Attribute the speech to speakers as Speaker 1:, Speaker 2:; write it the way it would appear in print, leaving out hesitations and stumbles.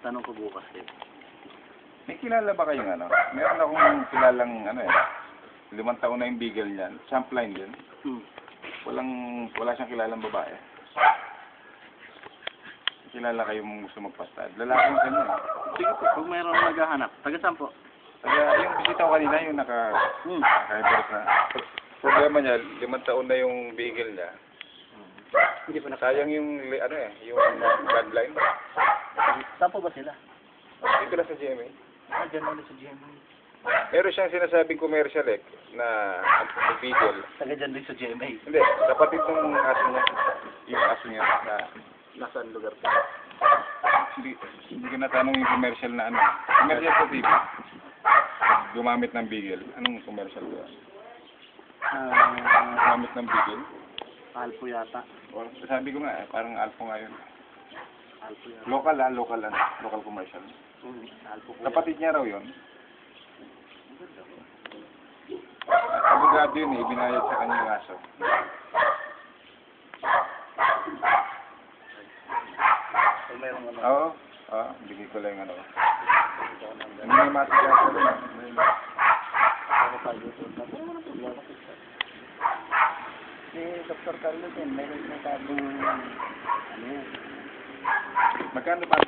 Speaker 1: Tanong ko bukas eh.
Speaker 2: May kilala ba kayong ano? Meron akong kilalang ano eh. 5 taon na yung bigel niyan. Sampline din. Wala siyang kilalang babae. Kilala kayong gusto magpastad. Lalaking kanya.
Speaker 1: Sige po, kung mayroon naghahanap. Taga saan po?
Speaker 2: Kaya yung bisita ko kanina, yung naka-hybrid na. Problema niya, 5 taon na yung bigel niya.
Speaker 1: Hindi po
Speaker 2: Sayang yung, ano eh, yung bloodline.
Speaker 1: Saan po ba sila?
Speaker 2: Dito lang sa GMA.
Speaker 1: Diyan lang sa GMA.
Speaker 2: Meron siyang sinasabing commercial eh, na bigel.
Speaker 1: Taga dyan din sa GMA.
Speaker 2: Hindi, kapatid ng aso niya. Yung aso niya na
Speaker 1: Nasaan lugar po?
Speaker 2: hindi ko natanong yung commercial na ano. Commercial sa TV. Gumamit ng bigel. Anong commercial ba? Gumamit ng bigel.
Speaker 1: Alpo yata.
Speaker 2: O, sabi ko nga, parang Alpo nga yun.
Speaker 1: Alpo yata.
Speaker 2: Local commercial.
Speaker 1: Alpo po.
Speaker 2: Kapatid niya raw yun. Abogado yun eh, binayad sa kanya yung aso.
Speaker 1: Kung mayroong ano.
Speaker 2: Oo, bigay ko lang yung ano. May matigaso lang.
Speaker 1: Ako pa dito. Wala naman problema. Si Dr. Carlos din, mayroon na sabong ano yan.
Speaker 2: Magkano pa